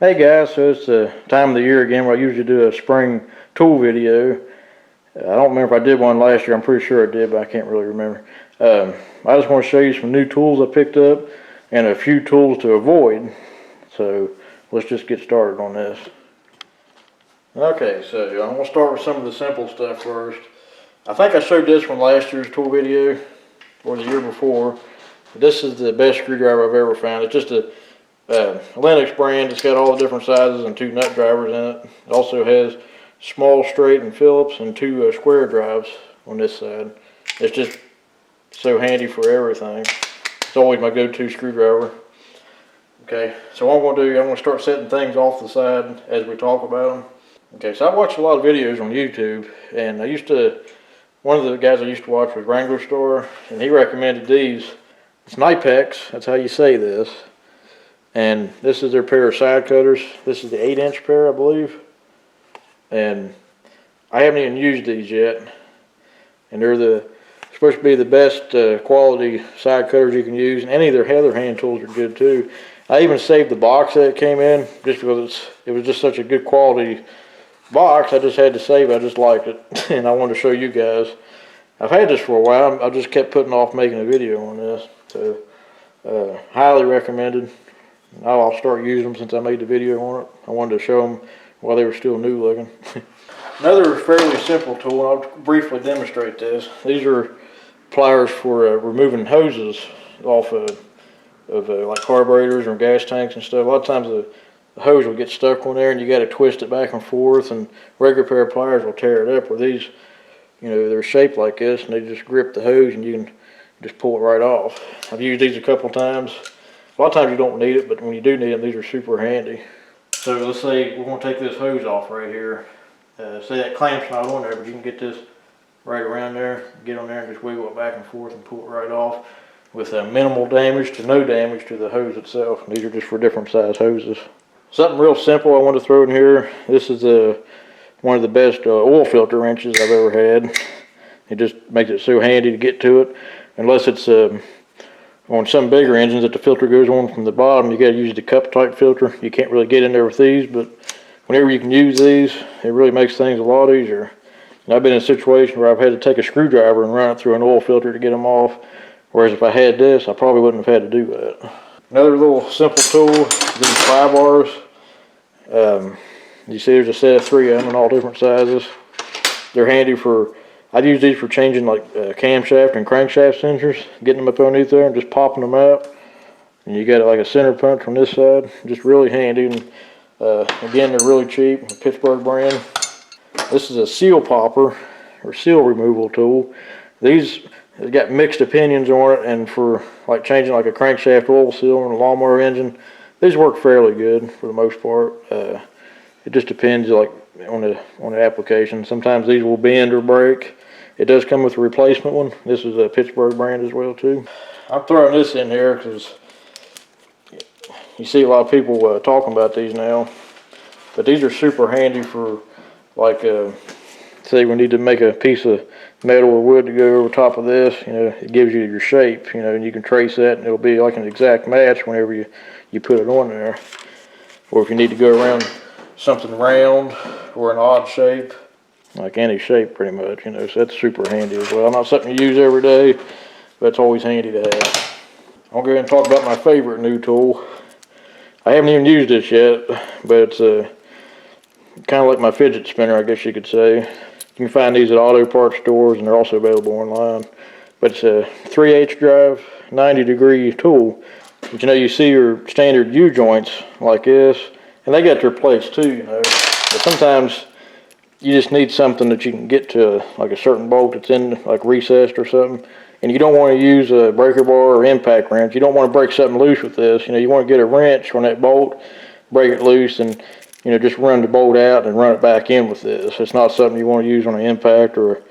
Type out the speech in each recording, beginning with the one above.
Hey guys, so it's the time of the year again where I usually do a spring tool video. I don't remember if I did one last year. I'm pretty sure I did, but I can't really remember. I just want to show you some new tools I picked up and a few tools to avoid. So let's just get started on this. Okay, so I'm going to start with some of the simple stuff first. I think I showed this one last year's tool video or the year before. This is the best screwdriver I've ever found. It's just a Linux brand. It's got all the different sizes and 2 nut drivers in it. It also has small, straight, and Phillips, and 2 square drives on this side. It's just so handy for everything. It's always my go-to screwdriver. Okay, so what I'm going to do, I'm going to start setting things off the side as we talk about them. Okay, so I watch a lot of videos on YouTube, and one of the guys I used to watch was Wrangler Store, and he recommended these. It's Knipex, that's how you say this. And this is their pair of side cutters. This is the 8-inch pair, I believe. And I haven't even used these yet. And they're supposed to be the best quality side cutters you can use. And any of their other hand tools are good too. I even saved the box that it came in just because it was just such a good quality box. I just had to save it. I just liked it. And I wanted to show you guys. I've had this for a while. I just kept putting off making a video on this. So highly recommended. I'll start using them since I made the video on it. I wanted to show them while they were still new looking. Another fairly simple tool, I'll briefly demonstrate this. These are pliers for removing hoses off of like carburetors or gas tanks and stuff. A lot of times the hose will get stuck on there and you got to twist it back and forth, and regular pair of pliers will tear it up. Where these, they're shaped like this and they just grip the hose and you can just pull it right off. I've used these a couple times. A lot of times you don't need it, but when you do need them, these are super handy. So let's say we're going to take this hose off right here. Say that clamp's not on there, but you can get this right around there, get on there and just wiggle it back and forth and pull it right off with minimal damage to no damage to the hose itself. These are just for different size hoses. Something real simple I want to throw in here. This is one of the best oil filter wrenches I've ever had. It just makes it so handy to get to it. Unless it's on some bigger engines that the filter goes on from the bottom, you got to use the cup type filter. You can't really get in there with these, but whenever you can use these, it really makes things a lot easier. And I've been in a situation where I've had to take a screwdriver and run it through an oil filter to get them off, whereas if I had this, I probably wouldn't have had to do that. Another little simple tool, these pry bars. You see there's a set of 3 of them in all different sizes. They're handy I'd use these for changing like camshaft and crankshaft sensors, getting them up underneath there and just popping them out. And you got like a center punch on this side, just really handy. And again, they're really cheap, a Pittsburgh brand. This is a seal popper or seal removal tool. These have got mixed opinions on it, and for like changing like a crankshaft oil seal on a lawnmower engine, these work fairly good for the most part. It just depends like on the application. Sometimes these will bend or break. It does come with a replacement one. This is a Pittsburgh brand as well too. I'm throwing this in here because you see a lot of people talking about these now. But these are super handy for like say we need to make a piece of metal or wood to go over top of this. It gives you your shape. And you can trace that and it'll be like an exact match whenever you put it on there. Or if you need to go around something round or an odd shape, like any shape pretty much, so that's super handy as well. Not something you use every day, but it's always handy to have. I'll go ahead and talk about my favorite new tool. I haven't even used this yet, but it's kind of like my fidget spinner, I guess you could say. You can find these at auto parts stores, and they're also available online. But it's a 3/8 drive, 90-degree tool. But you see your standard U-joints like this, and they got their place too, But sometimes you just need something that you can get to, like a certain bolt that's in like recessed or something, and you don't want to use a breaker bar or impact wrench. You don't want to break something loose with this. You want to get a wrench on that bolt, break it loose, and just run the bolt out and run it back in with this. It's not something you want to use on an impact or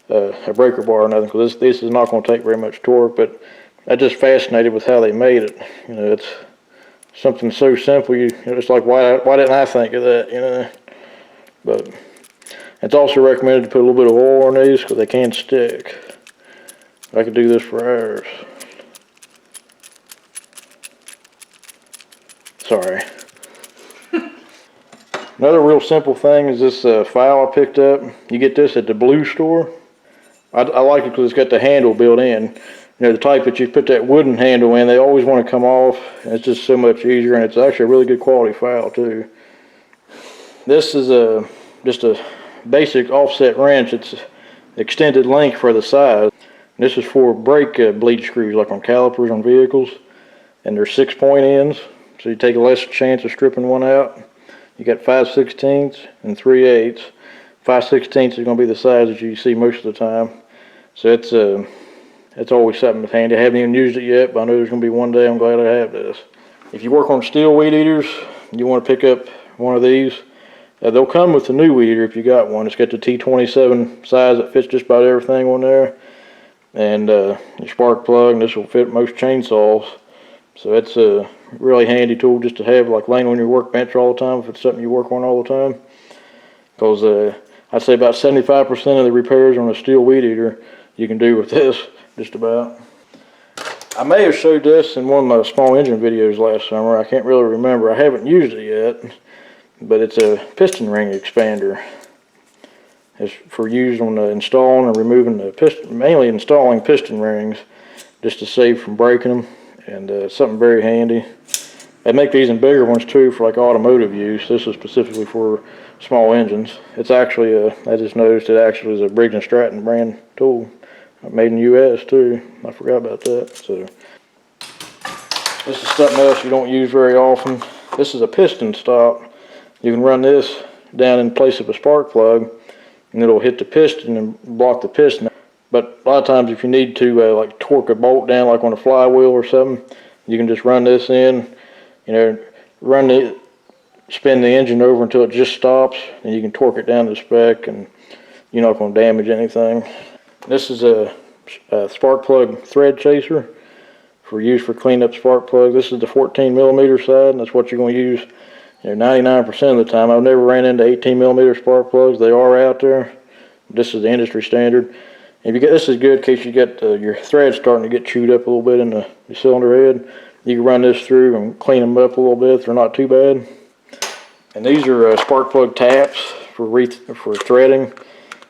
a breaker bar or nothing, because this is not going to take very much torque. But I'm just fascinated with how they made it. It's something so simple. It's like, why didn't I think of that? But it's also recommended to put a little bit of oil on these because they can stick. I could do this for hours. Sorry. Another real simple thing is this file I picked up. You get this at the Blue store. I like it because it's got the handle built in. You know, the type that you put that wooden handle in, they always want to come off. And it's just so much easier, and it's actually a really good quality file too. This is just a basic offset wrench. It's extended length for the size. This is for brake bleed screws, like on calipers on vehicles. And they're 6-point ends, so you take a less chance of stripping one out. You got 5/16 and 3/8. 5/16 is going to be the size that you see most of the time. So it's always something that's handy. I haven't even used it yet, but I know there's going to be one day I'm glad I have this. If you work on steel weed eaters, you want to pick up one of these. They'll come with the new weed eater if you got one. It's got the T27 size that fits just about everything on there. And your spark plug, and this will fit most chainsaws. So it's a really handy tool just to have, like laying on your workbench all the time if it's something you work on all the time. Because I'd say about 75% of the repairs on a steel weed eater you can do with this, just about. I may have showed this in one of my small engine videos last summer. I can't really remember. I haven't used it yet, but it's a piston ring expander. It's for use on installing and removing the piston, mainly installing piston rings, just to save from breaking them. And something very handy. They make these in bigger ones too for like automotive use. This is specifically for small engines. It's actually I just noticed it actually is a Briggs & Stratton brand tool, made in the U.S. too. I forgot about that. So this is something else you don't use very often. This is a piston stop. You can run this down in place of a spark plug, and it'll hit the piston and block the piston. But a lot of times if you need to like torque a bolt down like on a flywheel or something, you can just run this in, you know, spin the engine over until it just stops, and you can torque it down to spec, and you're not going to damage anything. This is a spark plug thread chaser for use for cleaning up spark plugs. This is the 14mm side, and that's what you're going to use 99% of the time. I've never ran into 18mm spark plugs. They are out there. This is the industry standard. If you get, this is good in case you get your threads starting to get chewed up a little bit in the cylinder head. You can run this through and clean them up a little bit. They're not too bad. And these are spark plug taps for threading.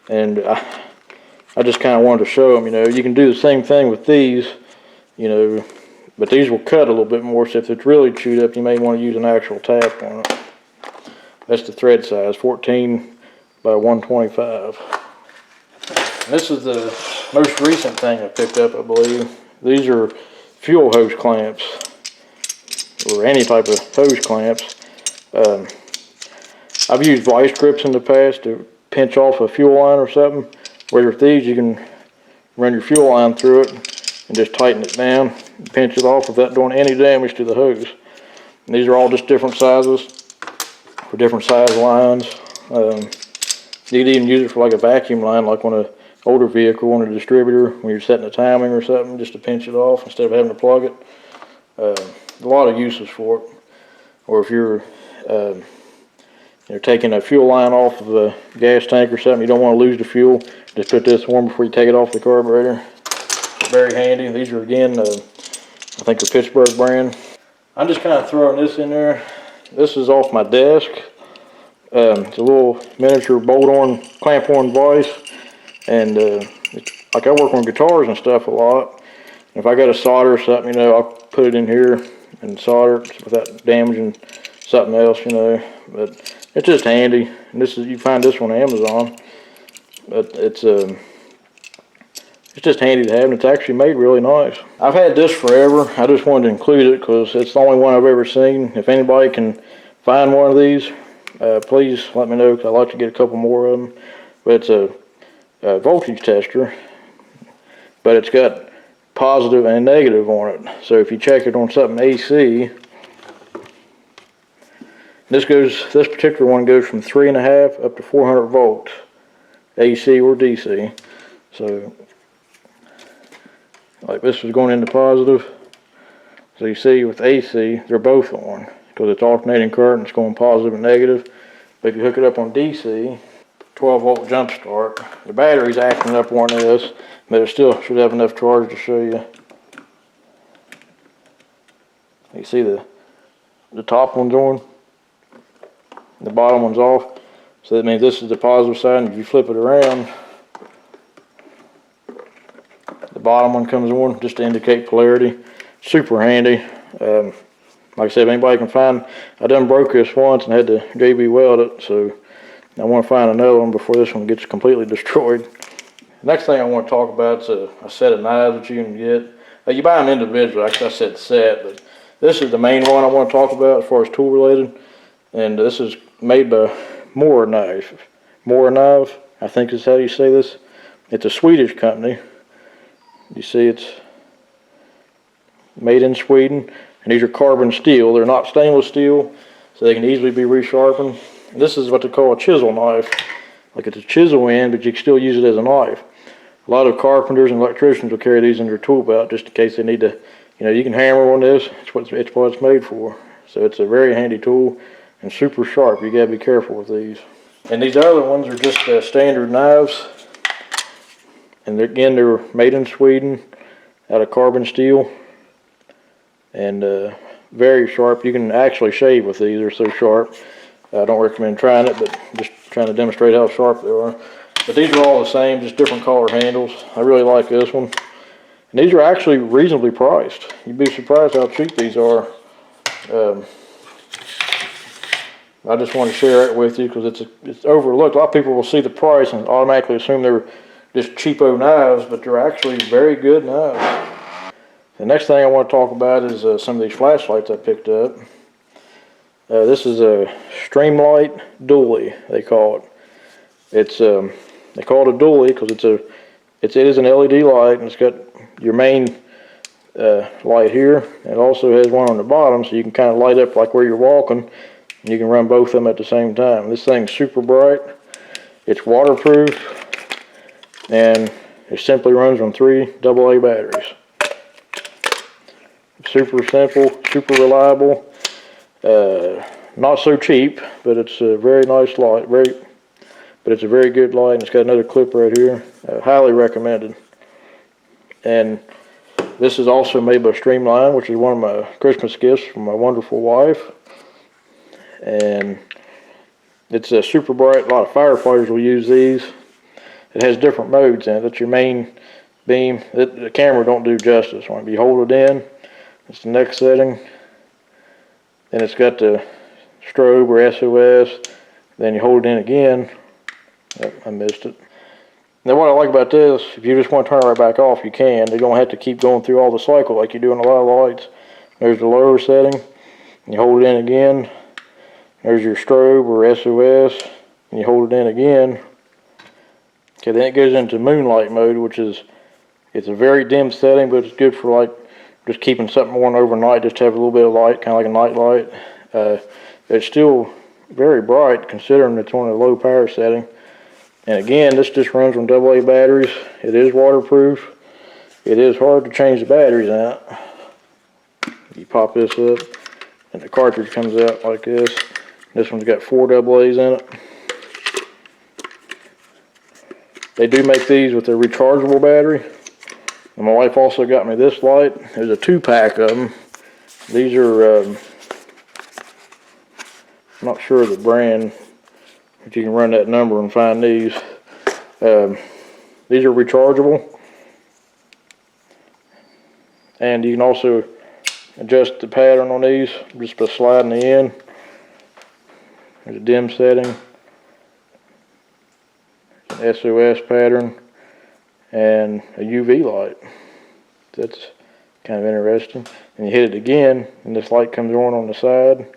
And I just kind of wanted to show them. You know, you can do the same thing with these. You know, but these will cut a little bit more. So if it's really chewed up, you may want to use an actual tap on it. That's the thread size, 14 by 125. And this is the most recent thing I picked up, I believe. These are fuel hose clamps, or any type of hose clamps. I've used vice grips in the past to pinch off a fuel line or something. Where with these, you can run your fuel line through it and just tighten it down and pinch it off without doing any damage to the hose. And these are all just different sizes for different size lines. You could even use it for like a vacuum line, like on a older vehicle on a distributor when you're setting a timing or something, just to pinch it off instead of having to plug it. A lot of uses for it. Or if you're taking a fuel line off of a gas tank or something, you don't want to lose the fuel, just put this on before you take it off the carburetor. Very handy. These are again, I think a Pittsburgh brand. I'm just kind of throwing this in there. This is off my desk. It's a little miniature bolt-on, clamp-on vise. And like I work on guitars and stuff a lot. If I got to solder or something, you know, I'll put it in here and solder it without damaging something else, you know. But it's just handy. And this is, you find this one on Amazon. But it's just handy to have, and it's actually made really nice. I've had this forever. I just wanted to include it because it's the only one I've ever seen. If anybody can find one of these, please let me know, because I'd like to get a couple more of them. But it's a voltage tester, but it's got positive and negative on it. So if you check it on something AC, this particular one goes from 3.5 up to 400 volts, AC or DC. So like this is going into positive. So you see with AC, they're both on because it's alternating current and it's going positive and negative. But if you hook it up on DC, 12 volt jump start. The battery's acting up on this, but it still should have enough charge to show you. You see the top one's on. The bottom one's off. So that means this is the positive side, and if you flip it around, the bottom one comes on just to indicate polarity. Super handy. Like I said, if anybody can find, I done broke this once and had to JB weld it, so I want to find another one before this one gets completely destroyed. The next thing I want to talk about is a set of knives that you can get. You buy them individually, like I said, set, but this is the main one I want to talk about as far as tool related. And this is made by More Knife. More Knife, I think is how you say this. It's a Swedish company. You see it's made in Sweden. And these are carbon steel. They're not stainless steel, so they can easily be resharpened. And this is what they call a chisel knife. Like it's a chisel end, but you can still use it as a knife. A lot of carpenters and electricians will carry these in their tool belt just in case they need to, you can hammer on this. It's what it's made for. So it's a very handy tool and super sharp. You gotta be careful with these. And these other ones are just standard knives. And they're made in Sweden out of carbon steel. And very sharp. You can actually shave with these. They're so sharp. I don't recommend trying it, but just trying to demonstrate how sharp they are. But these are all the same, just different color handles. I really like this one. And these are actually reasonably priced. You'd be surprised how cheap these are. I just want to share it with you because it's overlooked. A lot of people will see the price and automatically assume they're just cheapo knives, but they're actually very good knives. The next thing I want to talk about is some of these flashlights I picked up. This is a Streamlight dually, they call it. It's they call it a dually because it is an LED light, and it's got your main light here. It also has one on the bottom, so you can kind of light up like where you're walking, and you can run both of them at the same time. This thing's super bright. It's waterproof, and it simply runs on 3 AA batteries. Super simple, super reliable. Not so cheap, but it's a very nice light. But it's a very good light, and it's got another clip right here. Highly recommended. And this is also made by Streamline, which is one of my Christmas gifts from my wonderful wife. And it's a super bright. A lot of firefighters will use these. It has different modes in it. That's your main beam. The camera don't do justice. When you hold it in, it's the next setting. Then it's got the strobe or SOS. Then you hold it in again. Oh, I missed it. Now what I like about this, if you just want to turn it right back off, you can. They don't have to keep going through all the cycle like you do in a lot of lights. There's the lower setting. You hold it in again. There's your strobe or SOS. And you hold it in again. Okay, then it goes into moonlight mode, which is, it's a very dim setting, but it's good for like just keeping something on overnight, just to have a little bit of light, kind of like a night light. It's still very bright considering it's on a low power setting. And again, this just runs on AA batteries. It is waterproof. It is hard to change the batteries out. You pop this up and the cartridge comes out like this. This one's got 4 AA's in it. They do make these with a rechargeable battery. And my wife also got me this light. There's a 2-pack of them. These are, I'm not sure of the brand, but you can run that number and find these. These are rechargeable. And you can also adjust the pattern on these just by sliding the end. There's a dim setting, an SOS pattern, and a UV light. That's kind of interesting. And you hit it again, and this light comes on the side.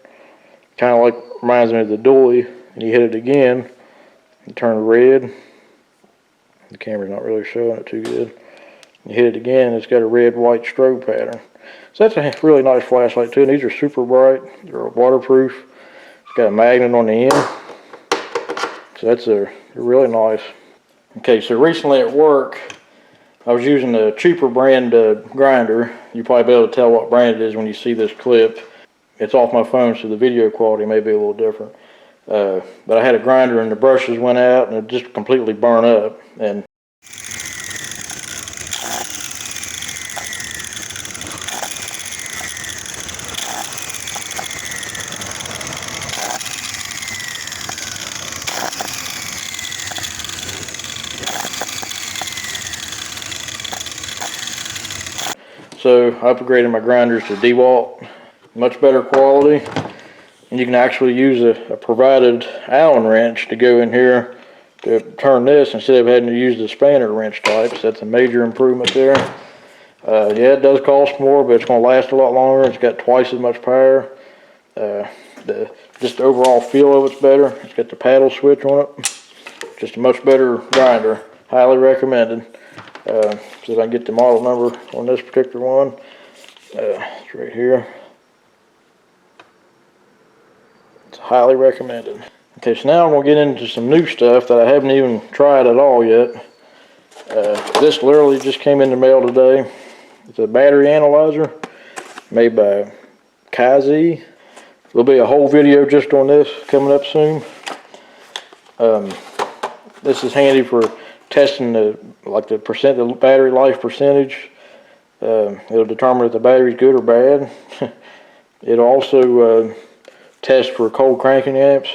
Kind of like, reminds me of the dually. And you hit it again, and turn red. The camera's not really showing it too good. You hit it again, it's got a red-white strobe pattern. So that's a really nice flashlight too, and these are super bright. They're waterproof. It's got a magnet on the end. So that's really nice. Okay, so recently at work, I was using a cheaper brand grinder. You probably be able to tell what brand it is when you see this clip. It's off my phone, so the video quality may be a little different. But I had a grinder and the brushes went out and it just completely burned up. And So I upgraded my grinders to DeWalt, much better quality. And you can actually use a provided Allen wrench to go in here to turn this instead of having to use the spanner wrench types. That's a major improvement there. Yeah, it does cost more, but it's going to last a lot longer. It's got twice as much power. Just the overall feel of it's better. It's got the paddle switch on it. Just a much better grinder. Highly recommended. See if I can get the model number on this particular one. It's right here. It's highly recommended. Okay, so now I'm going to get into some new stuff that I haven't even tried at all yet. This literally just came in the mail today. It's a battery analyzer made by Kazi. There'll be a whole video just on this coming up soon. This is handy for testing the battery life percentage. It'll determine if the battery's good or bad. It'll also test for cold cranking amps.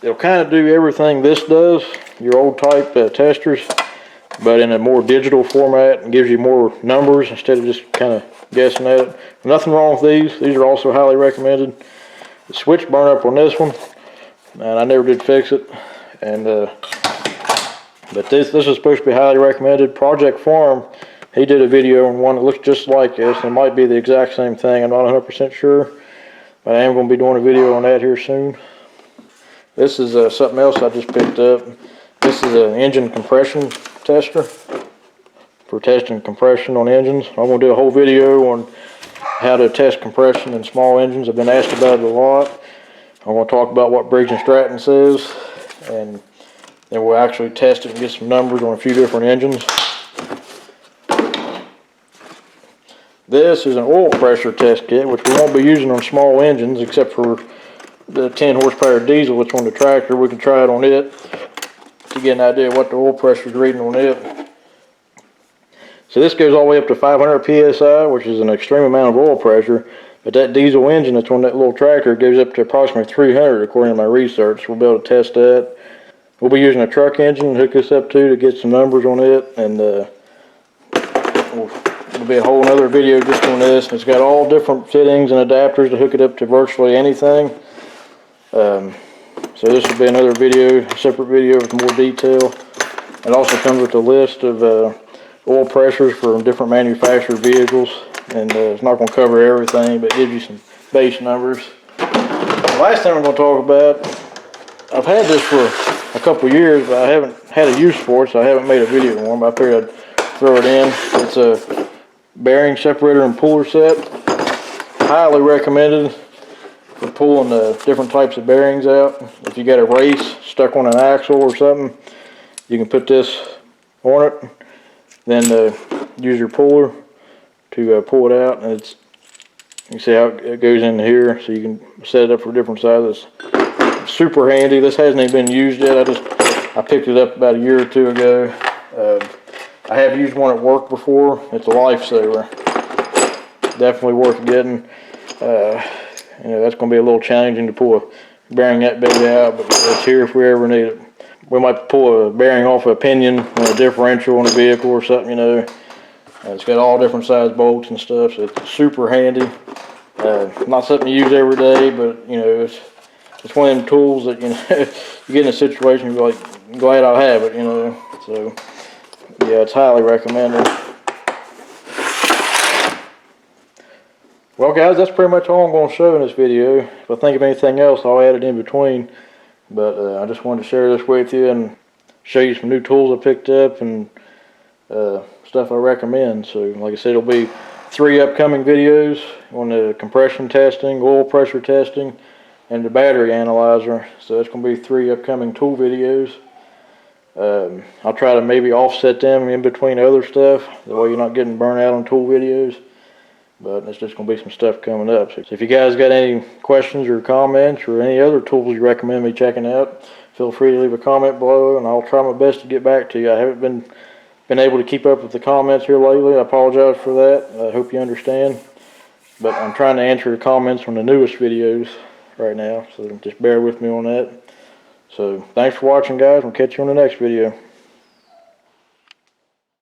It'll kind of do everything this does, your old type testers, but in a more digital format, and gives you more numbers instead of just kind of guessing at it. Nothing wrong with these. These are also highly recommended. The switch burned up on this one, and I never did fix it. And but this is supposed to be highly recommended. Project Farm, he did a video on one that looks just like this. It might be the exact same thing. I'm not 100% sure, but I am going to be doing a video on that here soon. This is something else I just picked up. This is an engine compression tester for testing compression on engines. I'm going to do a whole video on how to test compression in small engines. I've been asked about it a lot. I'm going to talk about what Briggs & Stratton says, and then we'll actually test it and get some numbers on a few different engines. This is an oil pressure test kit, which we won't be using on small engines except for the 10 horsepower diesel that's on the tractor. We can try it on it to get an idea of what the oil pressure is reading on it. So this goes all the way up to 500 psi, which is an extreme amount of oil pressure. But that diesel engine that's on that little tractor goes up to approximately 300 according to my research. We'll be able to test that. We'll be using a truck engine to hook this up to get some numbers on it, and it'll be a whole other video just on this. It's got all different fittings and adapters to hook it up to virtually anything. So this will be another video, a separate video with more detail. It also comes with a list of oil pressures for different manufactured vehicles, and it's not going to cover everything, but it gives you some base numbers. The last thing I'm going to talk about, I've had this for a couple years, but I haven't had a use for it, so I haven't made a video on it, but I figured I'd throw it in. It's a bearing separator and puller set. Highly recommended for pulling the different types of bearings out. If you got a race stuck on an axle or something, you can put this on it, then use your puller to pull it out, and you can see how it goes in here, so you can set it up for different sizes. Super handy. This hasn't even been used yet. I picked it up about a year or two ago. I have used one at work before. It's a lifesaver. Definitely worth getting. That's going to be a little challenging to pull a bearing that big out, but it's here if we ever need it. We might pull a bearing off a pinion on a differential on a vehicle or something, It's got all different size bolts and stuff, so it's super handy. Not something you use every day, but it's one of them tools that you get in a situation you're like, glad I have it, So yeah, it's highly recommended. Well, guys, that's pretty much all I'm going to show in this video. If I think of anything else, I'll add it in between. But I just wanted to share this with you and show you some new tools I picked up and stuff I recommend. So, like I said, it'll be 3 upcoming videos on the compression testing, oil pressure testing, and the battery analyzer. So it's going to be 3 upcoming tool videos. I'll try to maybe offset them in between other stuff. That way you're not getting burnt out on tool videos. But it's just going to be some stuff coming up. So if you guys got any questions or comments or any other tools you recommend me checking out, feel free to leave a comment below, and I'll try my best to get back to you. I haven't been able to keep up with the comments here lately. I apologize for that. I hope you understand. But I'm trying to answer the comments on the newest videos right now, so just bear with me on that. So thanks for watching, guys. We'll catch you on the next video.